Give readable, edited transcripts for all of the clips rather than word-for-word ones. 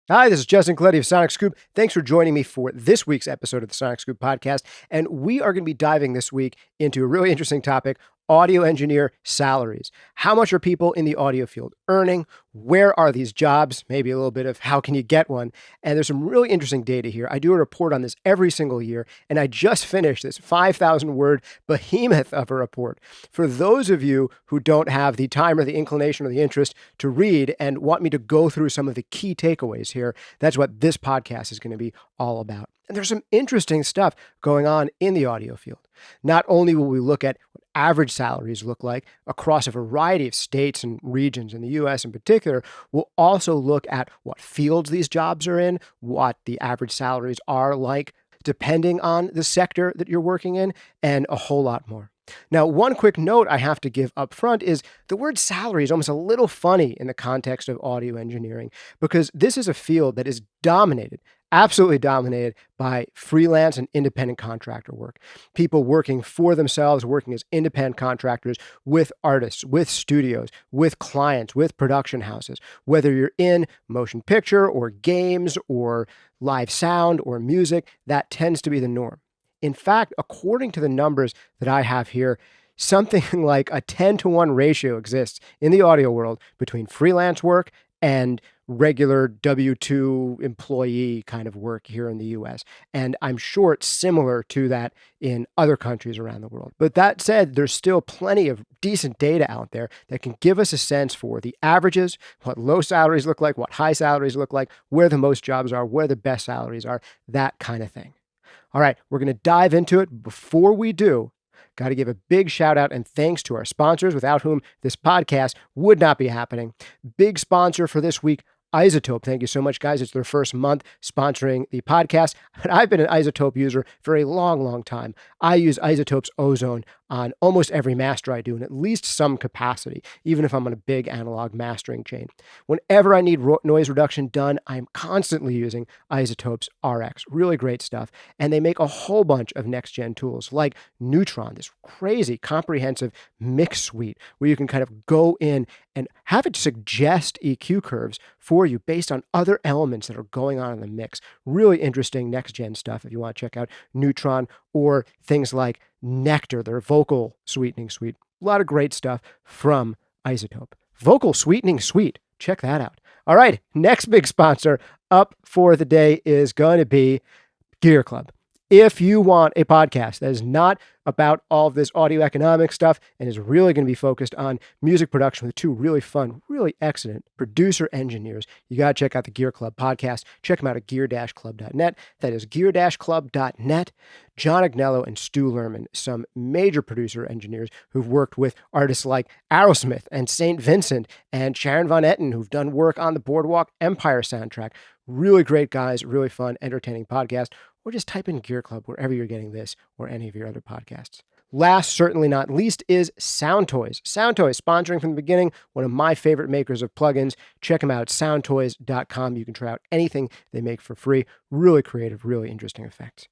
Hi, this is Justin Colletti of SonicScoop. Thanks for joining me for this week's episode of the SonicScoop podcast. And we are going to be diving this week into a really interesting topic: audio engineer salaries. How much are people in the audio field earning? Where are these jobs? Maybe a little bit of how can you get one? And there's some really interesting data here. I do a report on this every single year, and I just finished this 5,000 word behemoth of a report. For those of you who don't have the time or the inclination or the interest to read and want me to go through some of the key takeaways here, that's what this podcast is going to be all about. And there's some interesting stuff going on in the audio field. Not only will we look at what average salaries look like across a variety of states and regions in the US in particular, we'll also look at what fields these jobs are in, what the average salaries are like depending on the sector that you're working in, and a whole lot more. Now, one quick note I have to give up front is the word salary is almost a little funny in the context of audio engineering because this is a field that is dominated, absolutely dominated by freelance and independent contractor work. People working for themselves, working as independent contractors with artists, with studios, with clients, with production houses, whether you're in motion picture or games or live sound or music, that tends to be the norm. In fact, according to the numbers that I have here, something like a 10-to-1 ratio exists in the audio world between freelance work and regular W-2 employee kind of work here in the US. And I'm sure it's similar to that in other countries around the world. But that said, there's still plenty of decent data out there that can give us a sense for the averages, what low salaries look like, what high salaries look like, where the most jobs are, where the best salaries are, that kind of thing. All right, we're going to dive into it. Before we do, got to give a big shout out and thanks to our sponsors, without whom this podcast would not be happening. Big sponsor for this week, iZotope. Thank you so much, guys. It's their first month sponsoring the podcast. But I've been an iZotope user for a long, long time. I use iZotope's Ozone on almost every master I do in at least some capacity, even if I'm on a big analog mastering chain. Whenever I need noise reduction done, I'm constantly using iZotope's RX. Really great stuff. And they make a whole bunch of next-gen tools like Neutron, this crazy comprehensive mix suite where you can kind of go in and have it suggest EQ curves for you based on other elements that are going on in the mix. Really interesting next-gen stuff if you want to check out Neutron, or things like Nectar, their vocal sweetening suite. A lot of great stuff from iZotope. Vocal sweetening suite. Check that out. All right, next big sponsor up for the day is going to be Gear Club. If you want a podcast that is not about all of this audio economic stuff and is really going to be focused on music production with two really fun, really excellent producer engineers, you got to check out the Gear Club podcast. Check them out at gear-club.net. That is gear-club.net. John Agnello and Stu Lerman, some major producer engineers who've worked with artists like Aerosmith and St. Vincent and Sharon Van Etten, who've done work on the Boardwalk Empire soundtrack. Really great guys, really fun, entertaining podcast. Or just type in Gear Club wherever you're getting this or any of your other podcasts. Last, certainly not least, is Soundtoys. Soundtoys, sponsoring from the beginning, one of my favorite makers of plugins. Check them out at soundtoys.com. You can try out anything they make for free. Really creative, really interesting effects.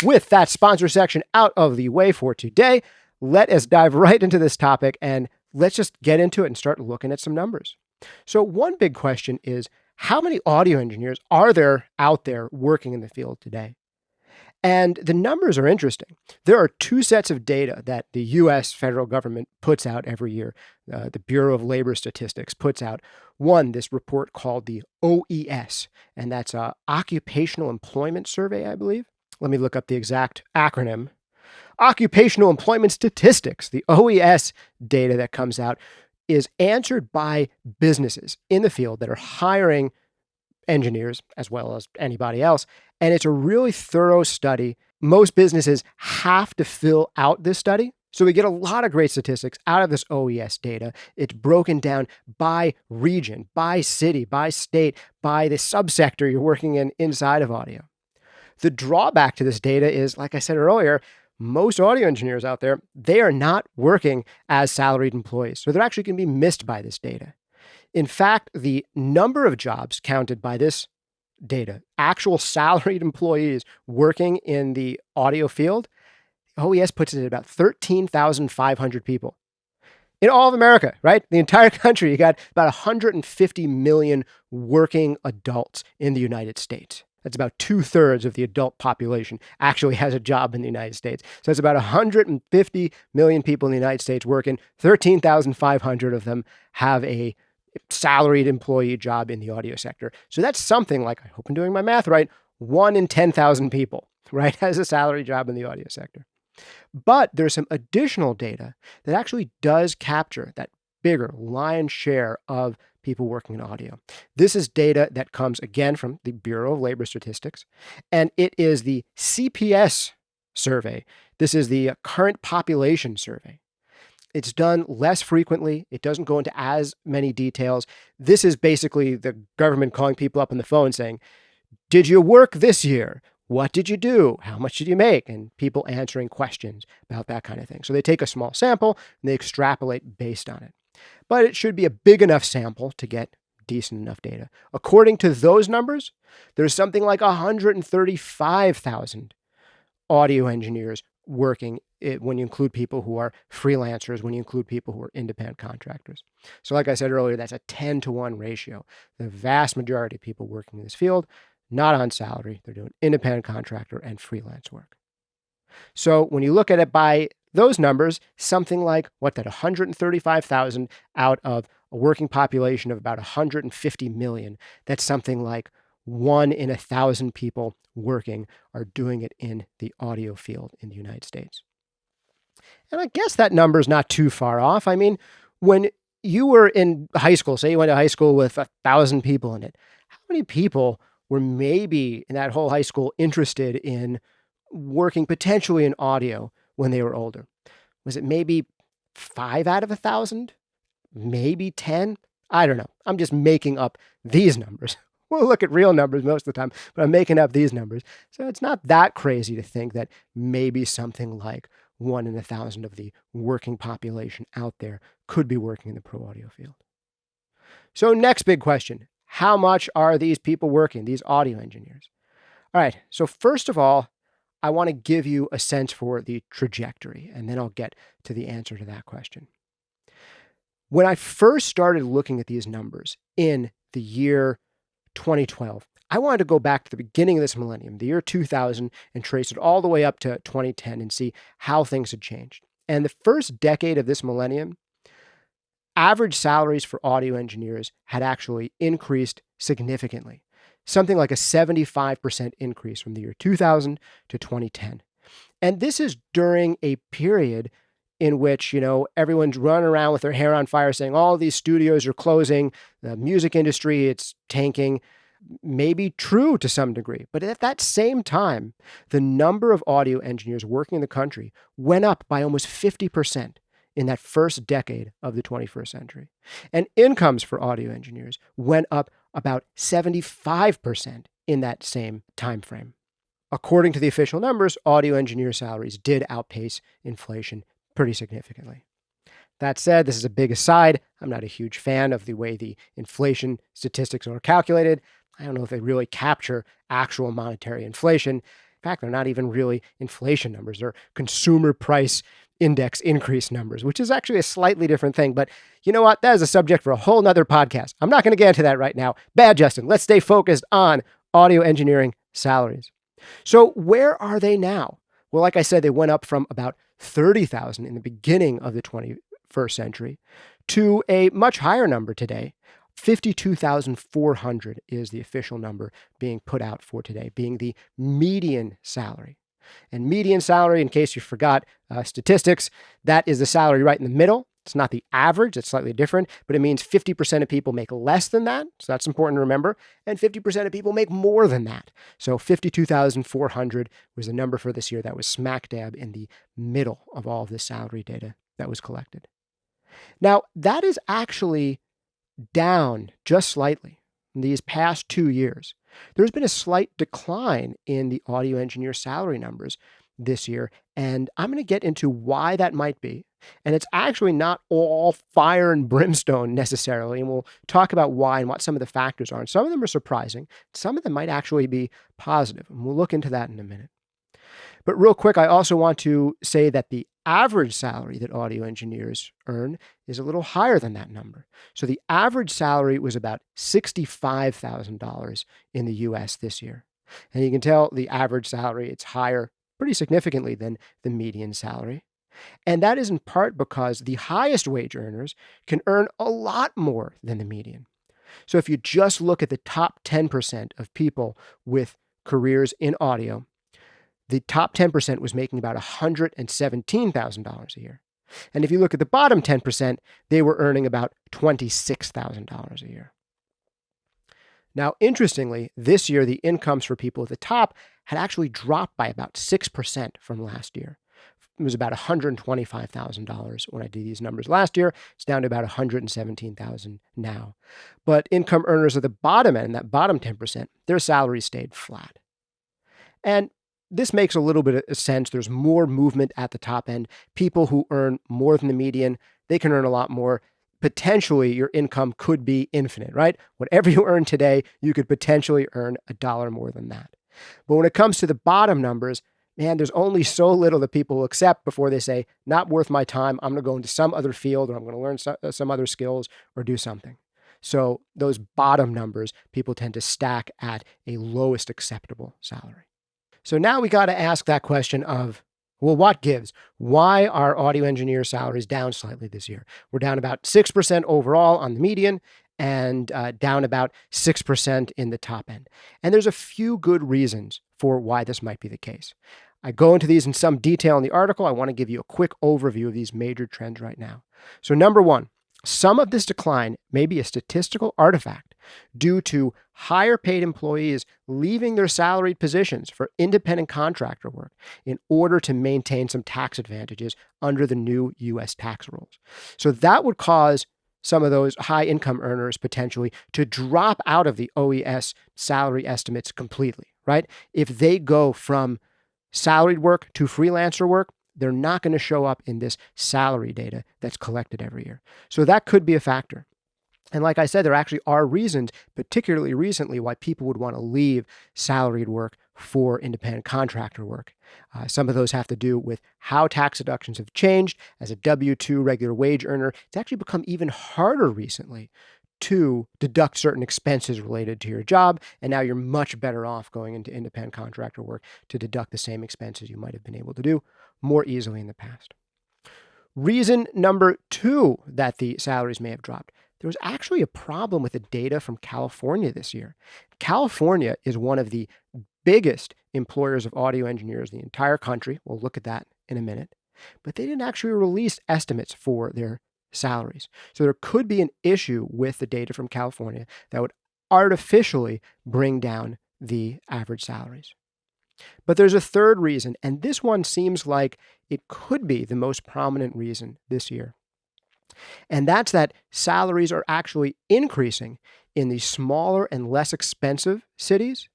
With that sponsor section out of the way for today, let us dive right into this topic and let's just get into it and start looking at some numbers. So one big question is, how many audio engineers are there out there working in the field today? And the numbers are interesting. There are two sets of data that the U.S. federal government puts out every year. The Bureau of Labor Statistics puts out this report called the OES, and that's an Occupational Employment Survey, I believe. Let me look up the exact acronym. Occupational Employment Statistics, the OES data that comes out, is answered by businesses in the field that are hiring engineers as well as anybody else. And it's a really thorough study. Most businesses have to fill out this study. So we get a lot of great statistics out of this OES data. It's broken down by region, by city, by state, by the subsector you're working in inside of audio. The drawback to this data is, like I said earlier, most audio engineers out there, they are not working as salaried employees. So they're actually going to be missed by this data. In fact, the number of jobs counted by this data, actual salaried employees working in the audio field, OES puts it at about 13,500 people. in all of America, right? The entire country, you got about 150 million working adults in the United States. That's about 2/3 of the adult population actually has a job in the United States. So it's about 150 million people in the United States working. 13,500 of them have a salaried employee job in the audio sector. So that's something like, I hope I'm doing my math right, 1 in 10,000 people, right, has a salary job in the audio sector. But there's some additional data that actually does capture that bigger lion's share of people working in audio. This is data that comes again from the Bureau of Labor Statistics, and it is the CPS survey. This is the current population survey. It's done less frequently. It doesn't go into as many details. This is basically the government calling people up on the phone saying, did you work this year? What did you do? How much did you make? And people answering questions about that kind of thing. So they take a small sample and they extrapolate based on it. But it should be a big enough sample to get decent enough data. According to those numbers, there's something like 135,000 audio engineers working when you include people who are freelancers, when you include people who are independent contractors. So like I said earlier, that's a 10-to-1 ratio. The vast majority of people working in this field, not on salary, they're doing independent contractor and freelance work. So when you look at it by those numbers, something like, 135,000 out of a working population of about 150 million, that's something like 1 in 1,000 people working are doing it in the audio field in the United States. And I guess that number is not too far off. I mean, when you were in high school, say you went to high school with 1,000 people in it, how many people were maybe in that whole high school interested in working potentially in audio when they were older? Was it maybe 5 out of 1,000? Maybe 10? I don't know. I'm just making up these numbers. We'll look at real numbers most of the time, but I'm making up these numbers. So it's not that crazy to think that maybe something like 1 in 1,000 of the working population out there could be working in the pro audio field. So next big question, how much are these people working, these audio engineers? All right, so first of all, I want to give you a sense for the trajectory, and then I'll get to the answer to that question. When I first started looking at these numbers in the year 2012, I wanted to go back to the beginning of this millennium, the year 2000, and trace it all the way up to 2010 and see how things had changed. And the first decade of this millennium, average salaries for audio engineers had actually increased significantly, something like a 75% increase from the year 2000 to 2010. And this is during a period in which, everyone's running around with their hair on fire saying all these studios are closing, the music industry, it's tanking. Maybe true to some degree, but at that same time, the number of audio engineers working in the country went up by almost 50% in that first decade of the 21st century. And incomes for audio engineers went up about 75% in that same time frame. According to the official numbers, audio engineer salaries did outpace inflation pretty significantly. That said, this is a big aside. I'm not a huge fan of the way the inflation statistics are calculated. I don't know if they really capture actual monetary inflation. In fact, they're not even really inflation numbers. They're consumer price index increase numbers, which is actually a slightly different thing. But you know what? That is a subject for a whole nother podcast. I'm not going to get into that right now. Bad, Justin. Let's stay focused on audio engineering salaries. So where are they now? Well, like I said, they went up from about 30,000 in the beginning of the 21st century to a much higher number today. 52,400 is the official number being put out for today, being the median salary. And median salary, in case you forgot statistics, that is the salary right in the middle. It's not the average, it's slightly different, but it means 50% of people make less than that. So that's important to remember. And 50% of people make more than that. So 52,400 was the number for this year that was smack dab in the middle of all of this salary data that was collected. Now, that is actually down just slightly in these past 2 years. There's been a slight decline in the audio engineer salary numbers this year, and I'm going to get into why that might be. And it's actually not all fire and brimstone necessarily, and we'll talk about why and what some of the factors are. And some of them are surprising. Some of them might actually be positive, and we'll look into that in a minute. But real quick, I also want to say that the average salary that audio engineers earn is a little higher than that number. So the average salary was about $65,000 in the US this year. And you can tell the average salary, it's higher pretty significantly than the median salary. And that is in part because the highest wage earners can earn a lot more than the median. So if you just look at the top 10% of people with careers in audio, the top 10% was making about $117,000 a year. And if you look at the bottom 10%, they were earning about $26,000 a year. Now, interestingly, this year, the incomes for people at the top had actually dropped by about 6% from last year. It was about $125,000 when I did these numbers last year. It's down to about $117,000 now. But income earners at the bottom end, that bottom 10%, their salaries stayed flat. And this makes a little bit of sense. There's more movement at the top end. People who earn more than the median, they can earn a lot more. Potentially, your income could be infinite, right? Whatever you earn today, you could potentially earn $1 more than that. But when it comes to the bottom numbers, man, there's only so little that people will accept before they say, not worth my time. I'm going to go into some other field, or I'm going to learn some other skills or do something. So those bottom numbers, people tend to stack at a lowest acceptable salary. So now we got to ask that question of, well, what gives? Why are audio engineer salaries down slightly this year? We're down about 6% overall on the median and down about 6% in the top end. And there's a few good reasons for why this might be the case. I go into these in some detail in the article. I want to give you a quick overview of these major trends right now. So number one, some of this decline may be a statistical artifact due to higher paid employees leaving their salaried positions for independent contractor work in order to maintain some tax advantages under the new U.S. tax rules. So that would cause some of those high income earners potentially to drop out of the OES salary estimates completely, right? If they go from salaried work to freelancer work, they're not going to show up in this salary data that's collected every year. So that could be a factor. And like I said, there actually are reasons, particularly recently, why people would want to leave salaried work for independent contractor work. Some of those have to do with how tax deductions have changed. As a W-2 regular wage earner, it's actually become even harder recently to deduct certain expenses related to your job, and now you're much better off going into independent contractor work to deduct the same expenses you might have been able to do more easily in the past. Reason number two that the salaries may have dropped. There was actually a problem with the data from California this year. California is one of the biggest employers of audio engineers in the entire country. We'll look at that in a minute. But they didn't actually release estimates for their salaries. So there could be an issue with the data from California that would artificially bring down the average salaries. But there's a third reason, and this one seems like it could be the most prominent reason this year. And that's that salaries are actually increasing in the smaller and less expensive cities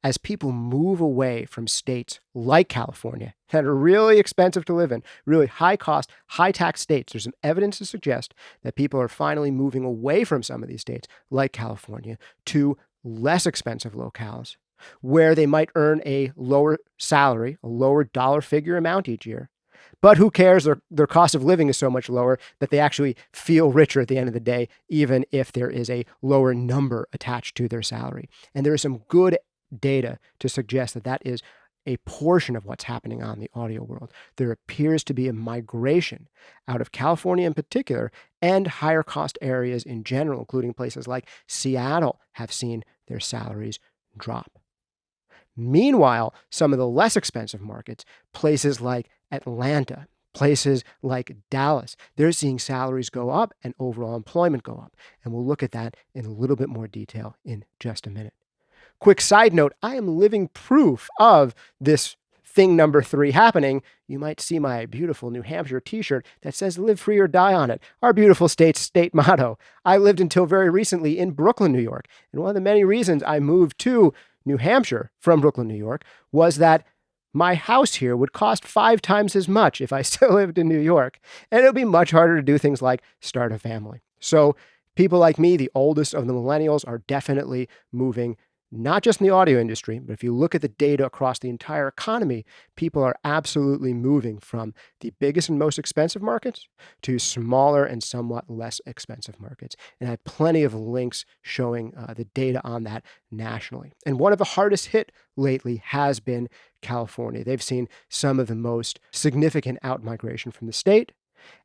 as people move away from states like California that are really expensive to live in, really high cost, high tax states. There's some evidence to suggest that people are finally moving away from some of these states like California to less expensive locales where they might earn a lower salary, a lower dollar figure amount each year. But who cares? Their cost of living is so much lower that they actually feel richer at the end of the day, even if there is a lower number attached to their salary. And there is some good data to suggest that that is a portion of what's happening on the audio world. There appears to be a migration out of California in particular and higher cost areas in general, including places like Seattle, have seen their salaries drop. Meanwhile, some of the less expensive markets, places like Atlanta, places like Dallas, they're seeing salaries go up and overall employment go up. And we'll look at that in a little bit more detail in just a minute. Quick side note, I am living proof of this thing number 3 happening. You might see my beautiful New Hampshire t-shirt that says live free or die on it, our beautiful state's state motto. I lived until very recently in Brooklyn, New York. And one of the many reasons I moved to New Hampshire from Brooklyn, New York, was that my house here would cost 5 times as much if I still lived in New York. And it would be much harder to do things like start a family. So people like me, the oldest of the millennials, are definitely moving not just in the audio industry, but if you look at the data across the entire economy, people are absolutely moving from the biggest and most expensive markets to smaller and somewhat less expensive markets. And I have plenty of links showing the data on that nationally. And one of the hardest hit lately has been California. They've seen some of the most significant outmigration from the state.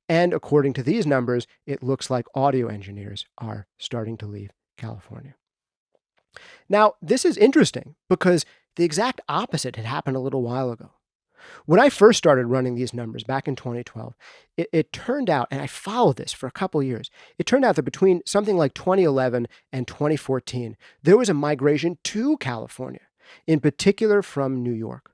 And according to these numbers, it looks like audio engineers are starting to leave California. Now, this is interesting because the exact opposite had happened a little while ago. When I first started running these numbers back in 2012, it turned out, and I followed this for a couple of years, it turned out that between something like 2011 and 2014, there was a migration to California, in particular from New York.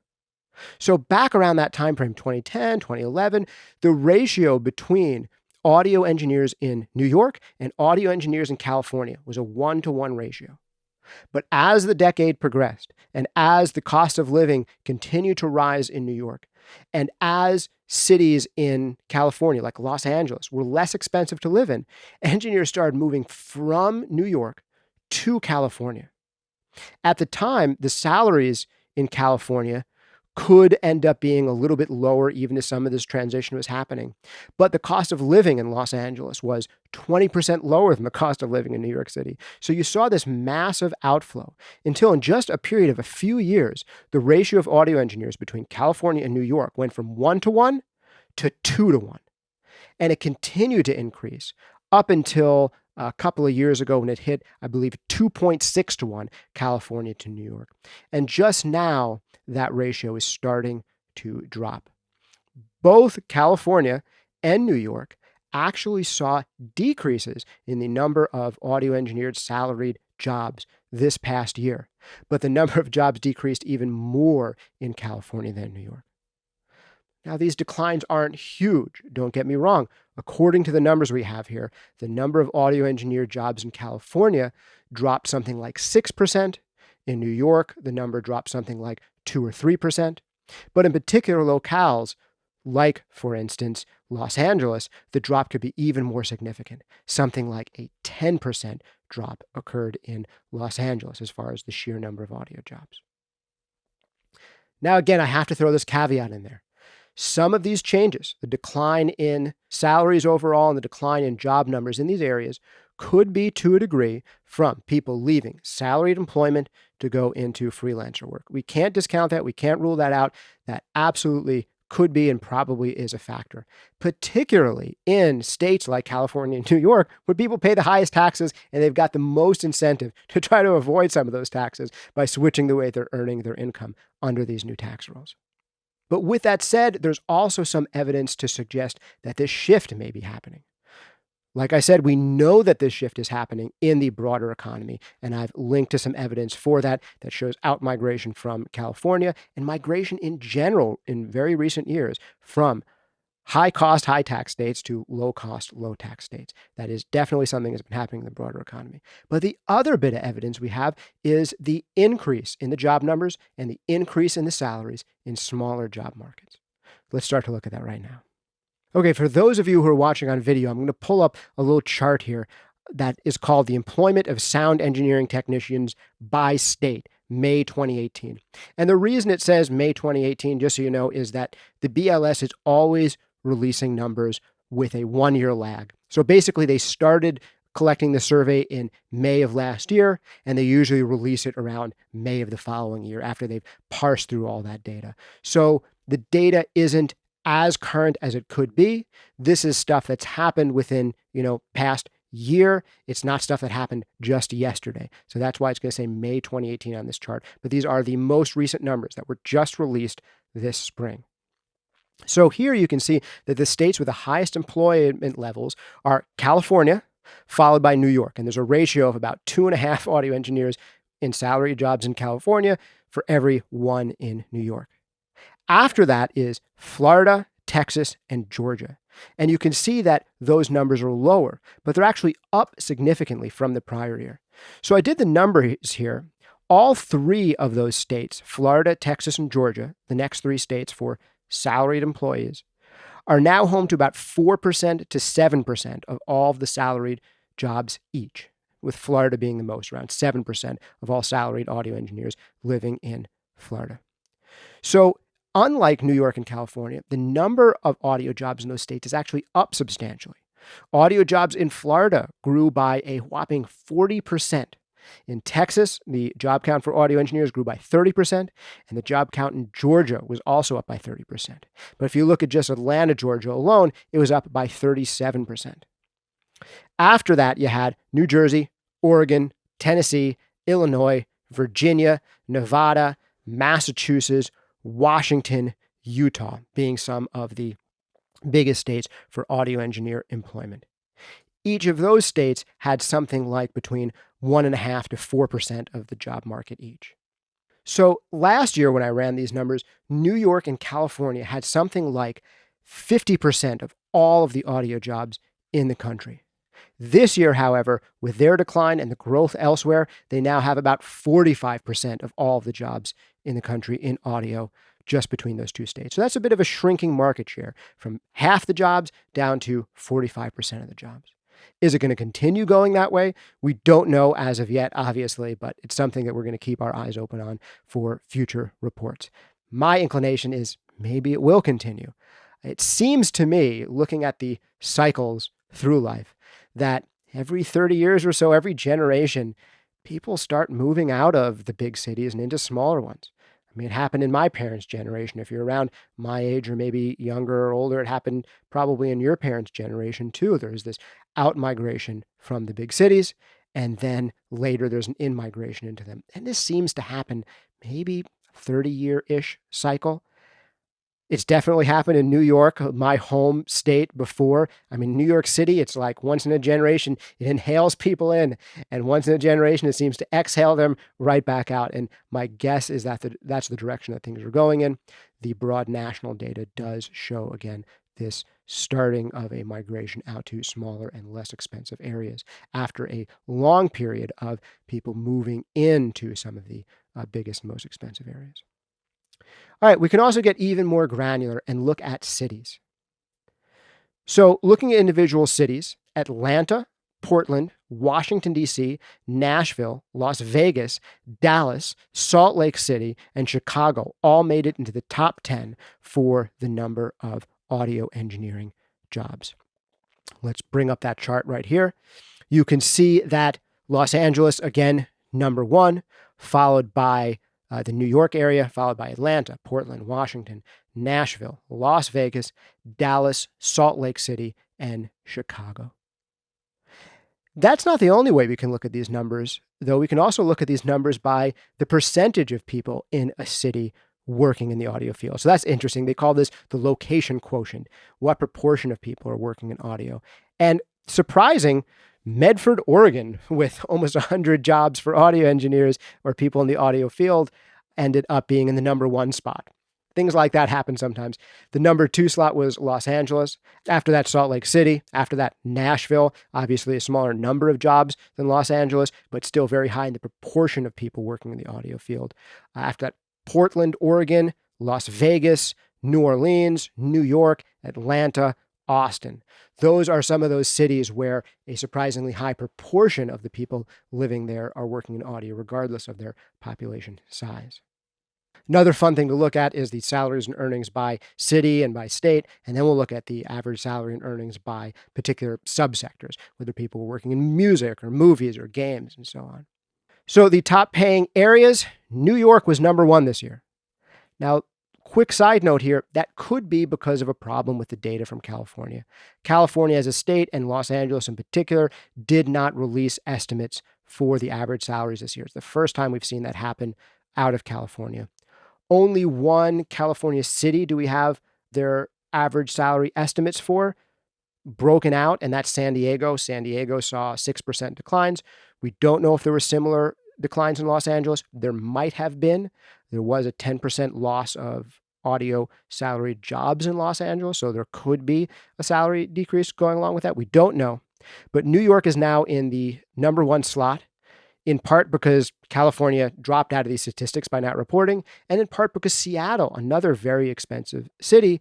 So back around that time frame, 2010, 2011, the ratio between audio engineers in New York and audio engineers in California was a 1-to-1 ratio. But as the decade progressed, and as the cost of living continued to rise in New York, and as cities in California, like Los Angeles, were less expensive to live in, engineers started moving from New York to California. At the time, the salaries in California could end up being a little bit lower even as some of this transition was happening. But the cost of living in Los Angeles was 20% lower than the cost of living in New York City. So you saw this massive outflow until in just a period of a few years, the ratio of audio engineers between California and New York went from 1-to-1 to 2-to-1. And it continued to increase up until a couple of years ago when it hit, I believe, 2.6-to-1 California to New York. And just now, that ratio is starting to drop. Both California and New York actually saw decreases in the number of audio engineered salaried jobs this past year, but the number of jobs decreased even more in California than New York. Now, these declines aren't huge, don't get me wrong. According to the numbers we have here, the number of audio engineered jobs in California dropped something like 6%. In New York, the number dropped something like 2 or 3%. But in particular locales, like, for instance, Los Angeles, the drop could be even more significant. Something like a 10% drop occurred in Los Angeles as far as the sheer number of audio jobs. Now, again, I have to throw this caveat in there. Some of these changes, the decline in salaries overall and the decline in job numbers in these areas, could be to a degree from people leaving salaried employment to go into freelancer work. We can't discount that. We can't rule that out. That absolutely could be and probably is a factor, particularly in states like California and New York, where people pay the highest taxes and they've got the most incentive to try to avoid some of those taxes by switching the way they're earning their income under these new tax rules. But with that said, there's also some evidence to suggest that this shift may be happening. Like I said, we know that this shift is happening in the broader economy, and I've linked to some evidence for that shows outmigration from California and migration in general in very recent years from high-cost, high-tax states to low-cost, low-tax states. That is definitely something that's been happening in the broader economy. But the other bit of evidence we have is the increase in the job numbers and the increase in the salaries in smaller job markets. Let's start to look at that right now. Okay, for those of you who are watching on video, I'm going to pull up a little chart here that is called the Employment of Sound Engineering Technicians by State, May 2018. And the reason it says May 2018, just so you know, is that the BLS is always releasing numbers with a 1-year lag. So basically, they started collecting the survey in May of last year, and they usually release it around May of the following year after they've parsed through all that data. So the data isn't as current as it could be. This is stuff that's happened within, past year. It's not stuff that happened just yesterday. So that's why it's going to say May 2018 on this chart. But these are the most recent numbers that were just released this spring. So here you can see that the states with the highest employment levels are California, followed by New York. And there's a ratio of about 2.5 audio engineers in salary jobs in California for every 1 in New York. After that is Florida, Texas, and Georgia. And you can see that those numbers are lower, but they're actually up significantly from the prior year. So I did the numbers here. All 3 of those states, Florida, Texas, and Georgia, the next 3 states for salaried employees, are now home to about 4% to 7% of all of the salaried jobs each. with Florida being the most, around 7% of all salaried audio engineers living in Florida. So unlike New York and California, the number of audio jobs in those states is actually up substantially. Audio jobs in Florida grew by a whopping 40%. In Texas, the job count for audio engineers grew by 30%, and the job count in Georgia was also up by 30%. But if you look at just Atlanta, Georgia alone, it was up by 37%. After that, you had New Jersey, Oregon, Tennessee, Illinois, Virginia, Nevada, Massachusetts, Washington, Utah being some of the biggest states for audio engineer employment. Each of those states had something like between 1.5% to 4% of the job market each. So last year when I ran these numbers, New York and California had something like 50% of all of the audio jobs in the country. This year, however, with their decline and the growth elsewhere, they now have about 45% of all of the jobs in the country in audio just between those two states. So that's a bit of a shrinking market share from half the jobs down to 45% of the jobs. Is it going to continue going that way? We don't know as of yet, obviously, but it's something that we're going to keep our eyes open on for future reports. My inclination is maybe it will continue. It seems to me, looking at the cycles through life, that every 30 years or so, every generation, people start moving out of the big cities and into smaller ones. I mean, it happened in my parents' generation. If you're around my age or maybe younger or older, it happened probably in your parents' generation too. There's this out-migration from the big cities, and then later there's an in-migration into them. And this seems to happen maybe 30-year-ish cycle. It's definitely happened in New York, my home state, before. I mean, New York City, it's like once in a generation, it inhales people in, and once in a generation, it seems to exhale them right back out. And my guess is that that's the direction that things are going in. The broad national data does show, again, this starting of a migration out to smaller and less expensive areas after a long period of people moving into some of the biggest and most expensive areas. All right, we can also get even more granular and look at cities. So looking at individual cities, Atlanta, Portland, Washington, D.C., Nashville, Las Vegas, Dallas, Salt Lake City, and Chicago all made it into the top 10 for the number of audio engineering jobs. Let's bring up that chart right here. You can see that Los Angeles, again, number 1, followed by the New York area, followed by Atlanta, Portland, Washington, Nashville, Las Vegas, Dallas, Salt Lake City, and Chicago. That's not the only way we can look at these numbers, though. We can also look at these numbers by the percentage of people in a city working in the audio field. So that's interesting. They call this the location quotient. What proportion of people are working in audio? And surprising, Medford, Oregon, with almost 100 jobs for audio engineers or people in the audio field, ended up being in the number 1 spot. Things like that happen sometimes. The number 2 slot was Los Angeles. After that, Salt Lake City. After that, Nashville. Obviously a smaller number of jobs than Los Angeles, but still very high in the proportion of people working in the audio field. After that, Portland, Oregon, Las Vegas, New Orleans, New York, Atlanta, Austin. Those are some of those cities where a surprisingly high proportion of the people living there are working in audio, regardless of their population size. Another fun thing to look at is the salaries and earnings by city and by state, and then we'll look at the average salary and earnings by particular subsectors, whether people were working in music or movies or games and so on. So the top paying areas, New York was number 1 this year. Now, quick side note here, that could be because of a problem with the data from California. California as a state, and Los Angeles in particular, did not release estimates for the average salaries this year. It's the first time we've seen that happen out of California. Only one California city do we have their average salary estimates for broken out, and that's San Diego. San Diego saw 6% declines. We don't know if there were similar declines in Los Angeles. There might have been. There was a 10% loss of audio salaried jobs in Los Angeles, so there could be a salary decrease going along with that. We don't know. But New York is now in the number 1 slot, in part because California dropped out of these statistics by not reporting, and in part because Seattle, another very expensive city,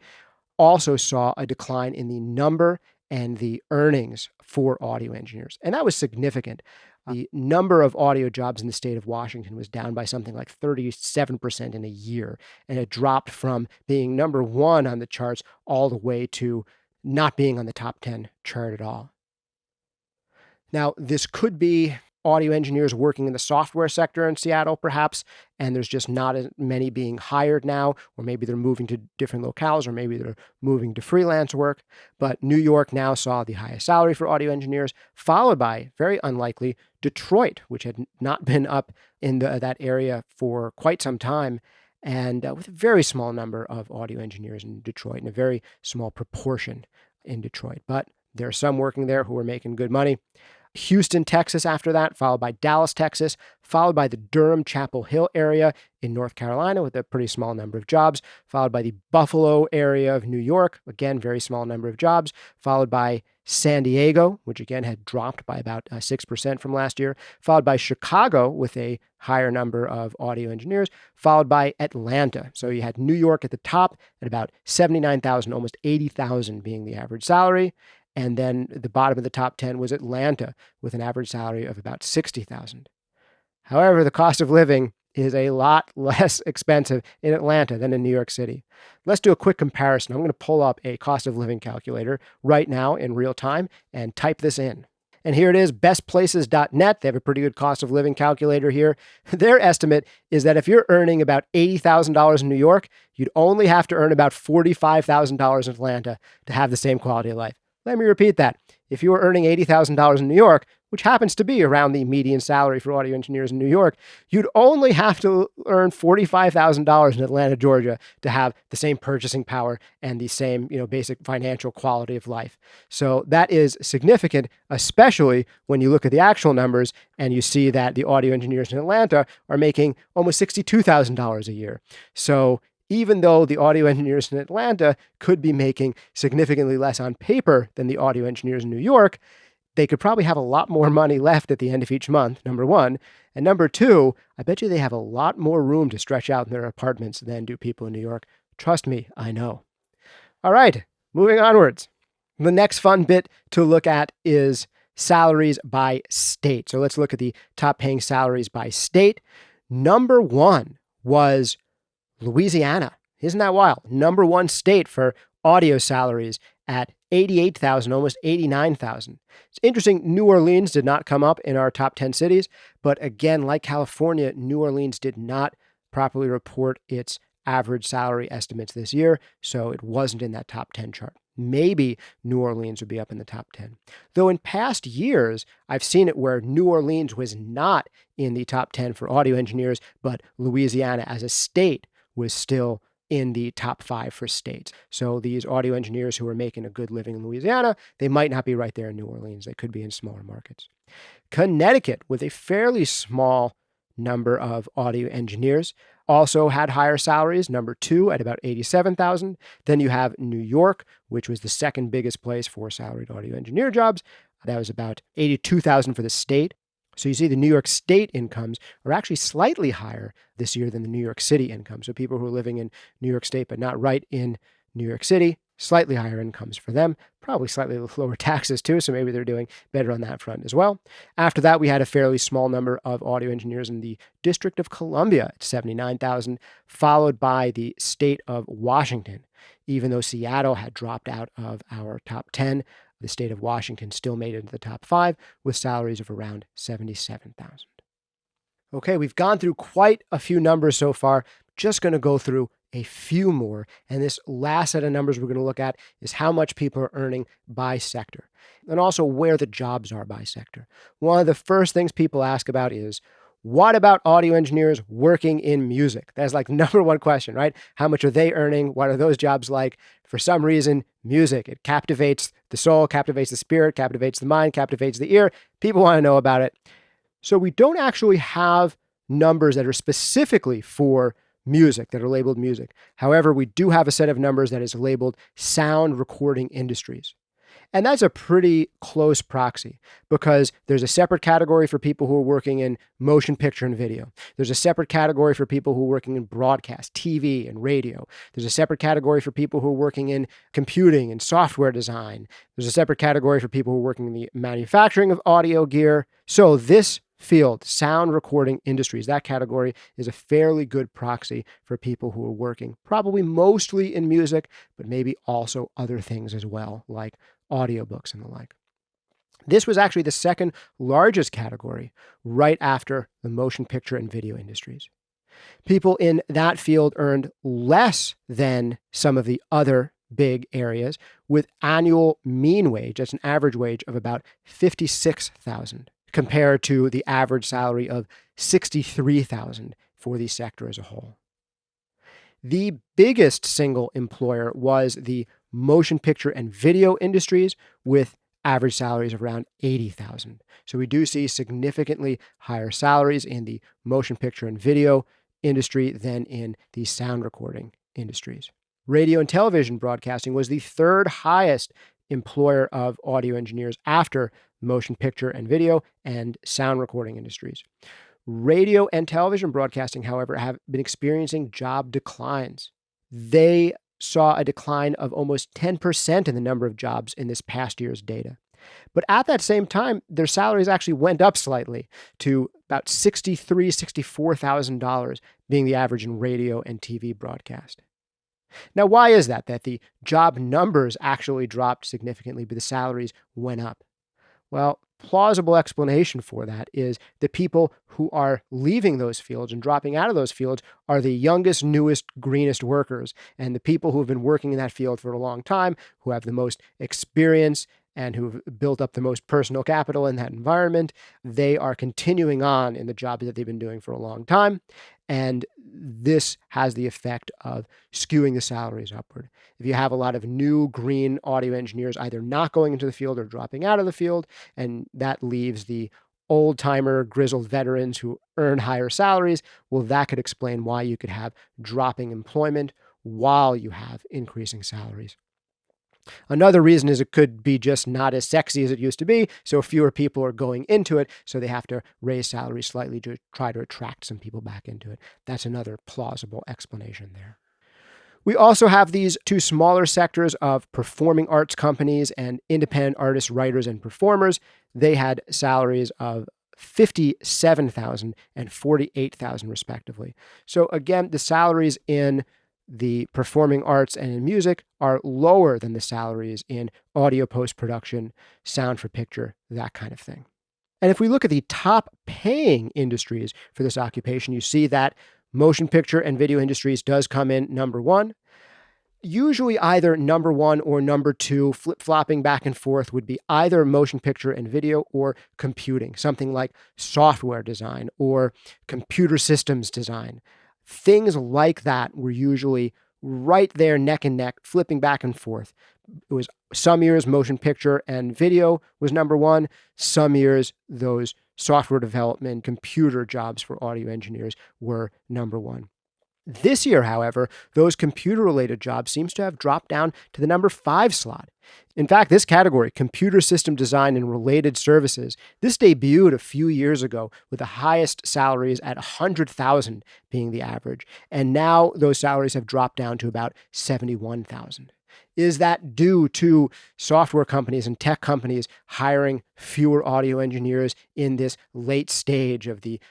also saw a decline in the number and the earnings for audio engineers. And that was significant. The number of audio jobs in the state of Washington was down by something like 37% in a year. And it dropped from being number one on the charts all the way to not being on the top 10 chart at all. Now, this could be audio engineers working in the software sector in Seattle, perhaps, and there's just not as many being hired now, or maybe they're moving to different locales, or maybe they're moving to freelance work. But New York now saw the highest salary for audio engineers, followed by, very unlikely, Detroit, which had not been up in that area for quite some time, and with a very small number of audio engineers in Detroit, and a very small proportion in Detroit. But there are some working there who are making good money. Houston, Texas after that, followed by Dallas, Texas, followed by the Durham, Chapel Hill area in North Carolina with a pretty small number of jobs, followed by the Buffalo area of New York, again, very small number of jobs, followed by San Diego, which again had dropped by about 6% from last year, followed by Chicago with a higher number of audio engineers, followed by Atlanta. So you had New York at the top at about 79,000, almost 80,000 being the average salary. And then the bottom of the top 10 was Atlanta with an average salary of about 60,000. However, the cost of living is a lot less expensive in Atlanta than in New York City. Let's do a quick comparison. I'm going to pull up a cost of living calculator right now in real time and type this in. And here it is, bestplaces.net. They have a pretty good cost of living calculator here. Their estimate is that if you're earning about $80,000 in New York, you'd only have to earn about $45,000 in Atlanta to have the same quality of life. Let me repeat that. If you were earning $80,000 in New York, which happens to be around the median salary for audio engineers in New York, you'd only have to earn $45,000 in Atlanta, Georgia to have the same purchasing power and the same, basic financial quality of life. So that is significant, especially when you look at the actual numbers and you see that the audio engineers in Atlanta are making almost $62,000 a year. So even though the audio engineers in Atlanta could be making significantly less on paper than the audio engineers in New York, they could probably have a lot more money left at the end of each month, number one. And number two, I bet you they have a lot more room to stretch out in their apartments than do people in New York. Trust me, I know. All right, moving onwards. The next fun bit to look at is salaries by state. So let's look at the top paying salaries by state. Number one was Louisiana. Isn't that wild? Number one state for audio salaries at 88,000, almost 89,000. It's interesting, New Orleans did not come up in our top 10 cities, but again, like California, New Orleans did not properly report its average salary estimates this year, so it wasn't in that top 10 chart. Maybe New Orleans would be up in the top 10. Though in past years, I've seen it where New Orleans was not in the top 10 for audio engineers, but Louisiana as a state was still in the top 5 for states. So these audio engineers who are making a good living in Louisiana, they might not be right there in New Orleans. They could be in smaller markets. Connecticut, with a fairly small number of audio engineers, also had higher salaries, number 2 at about 87,000. Then you have New York, which was the second biggest place for salaried audio engineer jobs. That was about 82,000 for the state. So you see the New York State incomes are actually slightly higher this year than the New York City income. So people who are living in New York State but not right in New York City, slightly higher incomes for them, probably slightly lower taxes too, so maybe they're doing better on that front as well. After that, we had a fairly small number of audio engineers in the District of Columbia at 79,000, followed by the state of Washington. Even though Seattle had dropped out of our top 10, the state of Washington still made it into the top 5 with salaries of around 77,000. Okay, we've gone through quite a few numbers so far. Just going to go through a few more. And this last set of numbers we're going to look at is how much people are earning by sector, and also where the jobs are by sector. One of the first things people ask about is, what about audio engineers working in music? That's like number one question, right? How much are they earning? What are those jobs like? For some reason, music, it captivates the soul, captivates the spirit, captivates the mind, captivates the ear. People want to know about it. So we don't actually have numbers that are specifically for music, that are labeled music. However, we do have a set of numbers that is labeled sound recording industries. And that's a pretty close proxy because there's a separate category for people who are working in motion picture and video. There's a separate category for people who are working in broadcast, TV, and radio. There's a separate category for people who are working in computing and software design. There's a separate category for people who are working in the manufacturing of audio gear. So this field, sound recording industries, that category is a fairly good proxy for people who are working probably mostly in music, but maybe also other things as well, like audiobooks and the like. This was actually the second largest category right after the motion picture and video industries. People in that field earned less than some of the other big areas, with annual mean wage, that's an average wage of about $56,000, compared to the average salary of $63,000 for the sector as a whole. The biggest single employer was the motion picture and video industries, with average salaries of around $80,000. So we do see significantly higher salaries in the motion picture and video industry than in the sound recording industries. Radio and television broadcasting was the third highest employer of audio engineers after motion picture and video and sound recording industries. Radio and television broadcasting, however, have been experiencing job declines. They saw a decline of almost 10% in the number of jobs in this past year's data. But at that same time, their salaries actually went up slightly to about $63,000, $64,000 being the average in radio and TV broadcast. Now, why is that the job numbers actually dropped significantly, but the salaries went up? Well, plausible explanation for that is the people who are leaving those fields and dropping out of those fields are the youngest, newest, greenest workers. And the people who have been working in that field for a long time, who have the most experience and who've built up the most personal capital in that environment, they are continuing on in the jobs that they've been doing for a long time. And this has the effect of skewing the salaries upward. If you have a lot of new green audio engineers either not going into the field or dropping out of the field, and that leaves the old-timer, grizzled veterans who earn higher salaries, well, that could explain why you could have dropping employment while you have increasing salaries. Another reason is it could be just not as sexy as it used to be, so fewer people are going into it, so they have to raise salaries slightly to try to attract some people back into it. That's another plausible explanation there. We also have these two smaller sectors of performing arts companies and independent artists, writers, and performers. They had salaries of $57,000 and $48,000 respectively. So again, the salaries in the performing arts and in music are lower than the salaries in audio post-production, sound for picture, that kind of thing. And if we look at the top paying industries for this occupation, you see that motion picture and video industries does come in number one. Usually either number one or number two, flip-flopping back and forth, would be either motion picture and video or computing, something like software design or computer systems design. Things like that were usually right there neck and neck, flipping back and forth. It was some years motion picture and video was number one. Some years those software development, computer jobs for audio engineers were number one. This year, however, those computer-related jobs seems to have dropped down to the number 5 slot. In fact, this category, computer system design and related services, this debuted a few years ago with the highest salaries at $100,000 being the average. And now those salaries have dropped down to about $71,000. Is that due to software companies and tech companies hiring fewer audio engineers in this late stage of the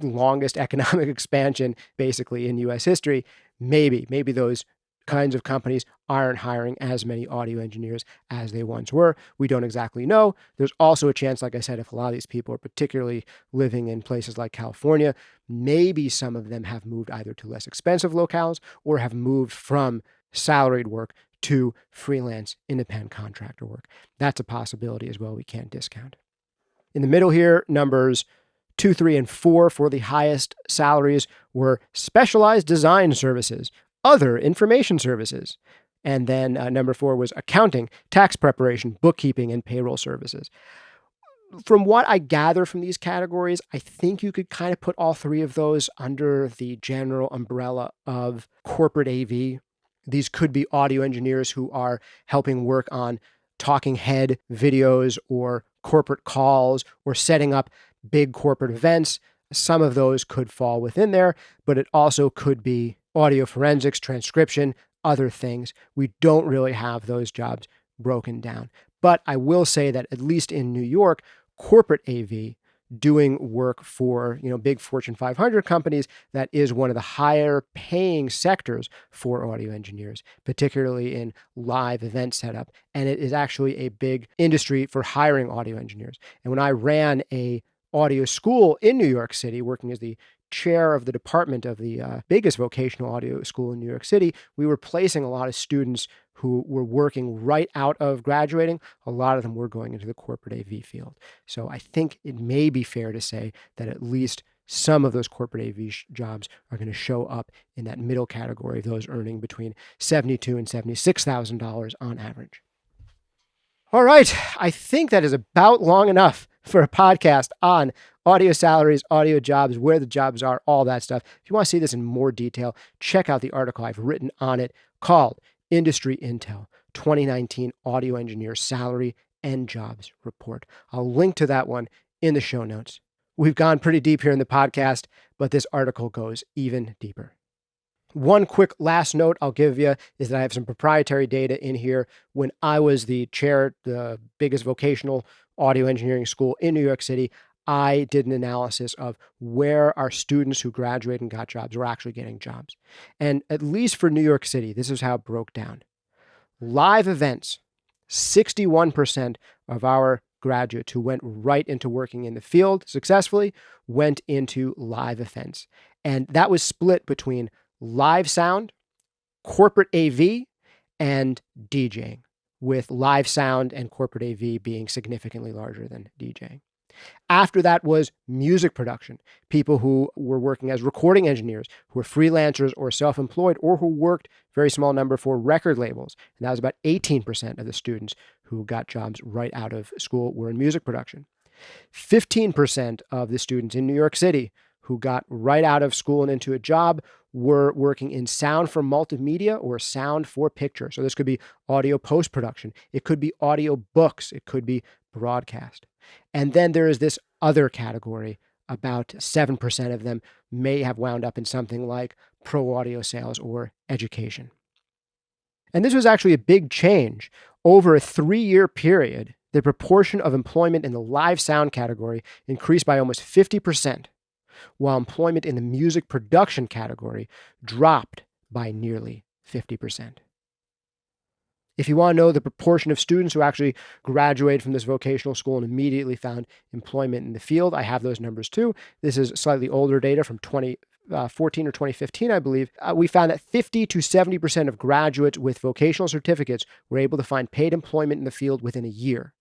longest economic expansion basically in U.S. history? Maybe those kinds of companies aren't hiring as many audio engineers as they once were. We don't exactly know. There's also a chance, like I said, if a lot of these people are particularly living in places like California, maybe some of them have moved either to less expensive locales or have moved from salaried work to freelance independent contractor work. That's a possibility as well we can't discount. In the middle here, numbers 2, 3, and 4 for the highest salaries were specialized design services, other information services. And then number 4 was accounting, tax preparation, bookkeeping, and payroll services. From what I gather from these categories, I think you could kind of put all 3 of those under the general umbrella of corporate AV. These could be audio engineers who are helping work on talking head videos or corporate calls or setting up big corporate events. Some of those could fall within there, but it also could be audio forensics, transcription, other things. We don't really have those jobs broken down. But I will say that at least in New York, corporate AV doing work for, big Fortune 500 companies, that is one of the higher paying sectors for audio engineers, particularly in live event setup. And it is actually a big industry for hiring audio engineers. And when I ran a audio school in New York City, working as the chair of the department of the biggest vocational audio school in New York City, we were placing a lot of students who were working right out of graduating. A lot of them were going into the corporate AV field. So I think it may be fair to say that at least some of those corporate AV jobs are going to show up in that middle category of those earning between $72,000 and $76,000 on average. All right, I think that is about long enough for a podcast on audio salaries, audio jobs, where the jobs are, all that stuff. If you want to see this in more detail, check out the article I've written on it called Industry Intel 2019 Audio Engineer Salary and Jobs Report. I'll link to that one in the show notes. We've gone pretty deep here in the podcast, but this article goes even deeper. One quick last note I'll give you is that I have some proprietary data in here. When I was the chair, the biggest vocational audio engineering school in New York City, I did an analysis of where our students who graduated and got jobs were actually getting jobs. And at least for New York City, this is how it broke down. Live events, 61% of our graduates who went right into working in the field successfully went into live events. And that was split between live sound, corporate AV, and DJing, with live sound and corporate AV being significantly larger than DJing. After that was music production, people who were working as recording engineers, who were freelancers or self-employed, or who worked, very small number, for record labels. And that was about 18% of the students who got jobs right out of school were in music production. 15% of the students in New York City who got right out of school and into a job were working in sound for multimedia or sound for picture. So this could be audio post-production. It could be audio books. It could be broadcast. And then there is this other category. About 7% of them may have wound up in something like pro audio sales or education. And this was actually a big change. Over a 3-year period, the proportion of employment in the live sound category increased by almost 50%, while employment in the music production category dropped by nearly 50%. If you want to know the proportion of students who actually graduated from this vocational school and immediately found employment in the field, I have those numbers too. This is slightly older data from 2014 or 2015, I believe. We found that 50 to 70% of graduates with vocational certificates were able to find paid employment in the field within a year.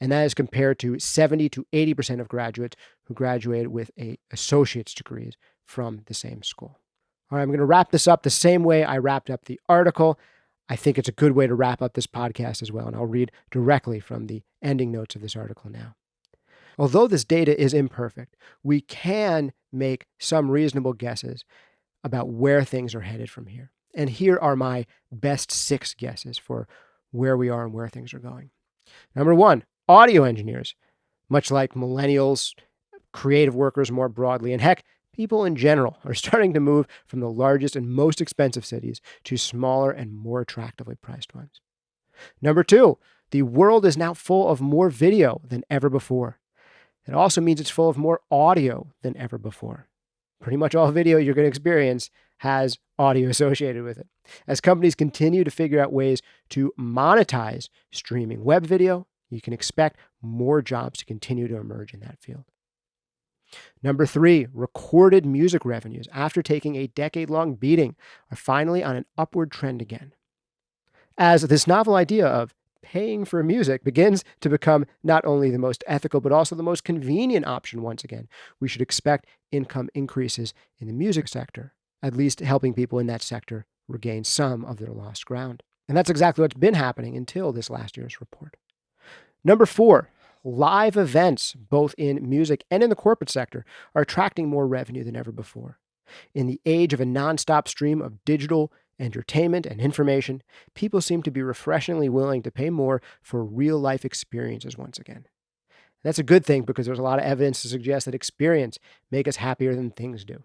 And that is compared to 70 to 80% of graduates who graduated with an associate's degrees from the same school. All right, I'm going to wrap this up the same way I wrapped up the article. I think it's a good way to wrap up this podcast as well, and I'll read directly from the ending notes of this article now. Although this data is imperfect, we can make some reasonable guesses about where things are headed from here. And here are my best 6 guesses for where we are and where things are going. Number 1, audio engineers, much like millennials, creative workers more broadly, and heck, people in general are starting to move from the largest and most expensive cities to smaller and more attractively priced ones. Number 2, the world is now full of more video than ever before. It also means it's full of more audio than ever before. Pretty much all video you're going to experience has audio associated with it. As companies continue to figure out ways to monetize streaming web video, you can expect more jobs to continue to emerge in that field. Number 3, recorded music revenues, after taking a decade-long beating, are finally on an upward trend again. As this novel idea of paying for music begins to become not only the most ethical, but also the most convenient option once again, we should expect income increases in the music sector, at least helping people in that sector regain some of their lost ground. And that's exactly what's been happening until this last year's report. Number 4, live events, both in music and in the corporate sector, are attracting more revenue than ever before. In the age of a nonstop stream of digital entertainment, and information, people seem to be refreshingly willing to pay more for real-life experiences once again. That's a good thing because there's a lot of evidence to suggest that experience make us happier than things do.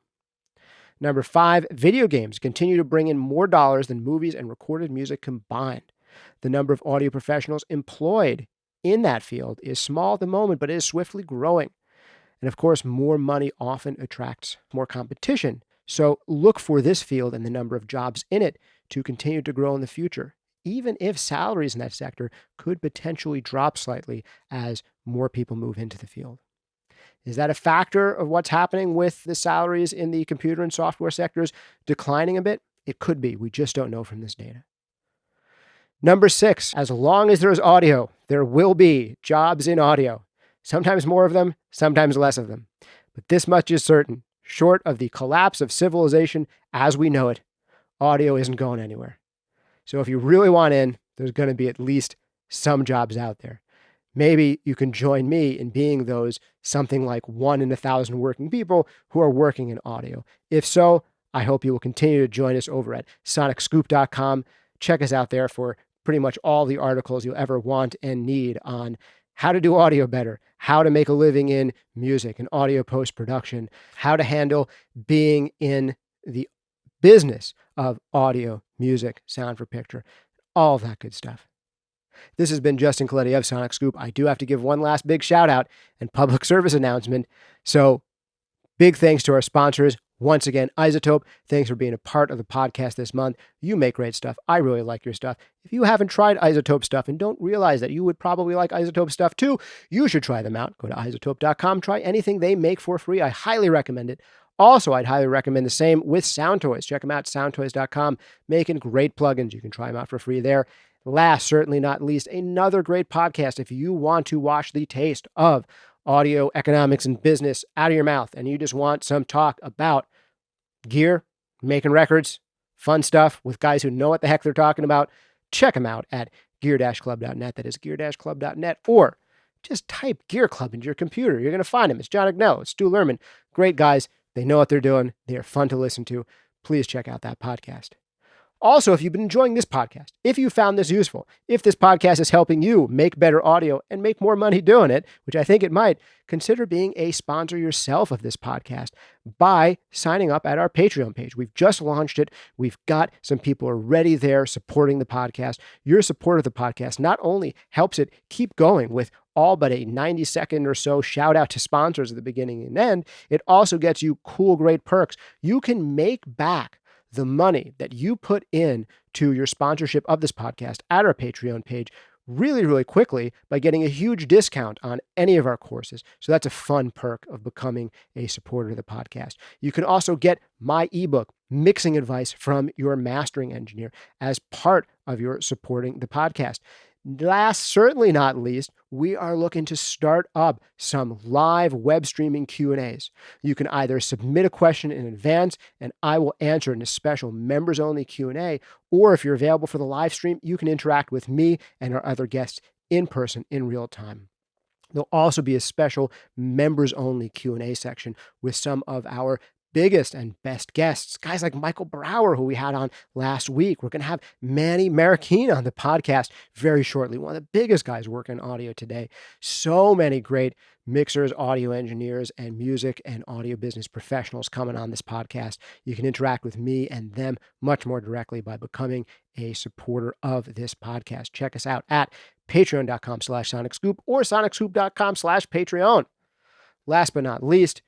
Number 5, video games continue to bring in more dollars than movies and recorded music combined. The number of audio professionals employed in that field is small at the moment, but it is swiftly growing. And of course, more money often attracts more competition. So look for this field and the number of jobs in it to continue to grow in the future, even if salaries in that sector could potentially drop slightly as more people move into the field. Is that a factor of what's happening with the salaries in the computer and software sectors declining a bit? It could be. We just don't know from this data. Number 6, as long as there is audio, there will be jobs in audio. Sometimes more of them, sometimes less of them. But this much is certain. Short of the collapse of civilization as we know it, audio isn't going anywhere. So if you really want in, there's going to be at least some jobs out there. Maybe you can join me in being those something like 1 in 1,000 working people who are working in audio. If so, I hope you will continue to join us over at SonicScoop.com. Check us out there for pretty much all the articles you'll ever want and need on how to do audio better, how to make a living in music and audio post-production, how to handle being in the business of audio, music, sound for picture, all of that good stuff. This has been Justin Colletti of SonicScoop. I do have to give one last big shout out and public service announcement. So big thanks to our sponsors. Once again, iZotope, thanks for being a part of the podcast this month. You make great stuff. I really like your stuff. If you haven't tried iZotope stuff and don't realize that you would probably like iZotope stuff too, you should try them out. Go to iZotope.com. Try anything they make for free. I highly recommend it. Also, I'd highly recommend the same with SoundToys. Check them out, soundtoys.com. Making great plugins. You can try them out for free there. Last, certainly not least, another great podcast if you want to wash the taste of audio, economics, and business out of your mouth, and you just want some talk about gear, making records, fun stuff with guys who know what the heck they're talking about, check them out at gear-club.net. That is gear-club.net, or just type Gear Club into your computer. You're going to find them. It's John Agnello. It's Stu Lerman. Great guys. They know what they're doing. They are fun to listen to. Please check out that podcast. Also, if you've been enjoying this podcast, if you found this useful, if this podcast is helping you make better audio and make more money doing it, which I think it might, consider being a sponsor yourself of this podcast by signing up at our Patreon page. We've just launched it. We've got some people already there supporting the podcast. Your support of the podcast not only helps it keep going with all but a 90-second or so shout out to sponsors at the beginning and end, it also gets you cool, great perks. You can make back the money that you put in to your sponsorship of this podcast at our Patreon page really, really quickly by getting a huge discount on any of our courses. So that's a fun perk of becoming a supporter of the podcast. You can also get my ebook, Mixing Advice from Your Mastering Engineer, as part of your supporting the podcast. Last, certainly not least, we are looking to start up some live web streaming Q&As. You can either submit a question in advance and I will answer in a special members-only Q&A, or if you're available for the live stream, you can interact with me and our other guests in person in real time. There'll also be a special members-only Q&A section with some of our biggest and best guests, guys like Michael Brower, who we had on last week. We're going to have Manny Marroquin on the podcast very shortly, one of the biggest guys working audio today. So many great mixers, audio engineers, and music and audio business professionals coming on this podcast. You can interact with me and them much more directly by becoming a supporter of this podcast. Check us out at patreon.com/SonicScoop or SonicScoop.com/Patreon. Last but not least,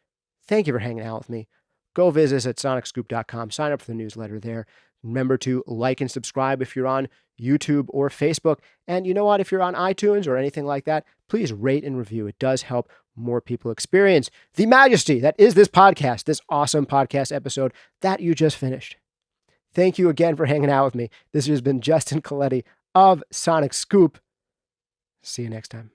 thank you for hanging out with me. Go visit us at SonicScoop.com. Sign up for the newsletter there. Remember to like and subscribe if you're on YouTube or Facebook. And you know what? If you're on iTunes or anything like that, please rate and review. It does help more people experience the majesty that is this podcast, this awesome podcast episode that you just finished. Thank you again for hanging out with me. This has been Justin Colletti of SonicScoop. See you next time.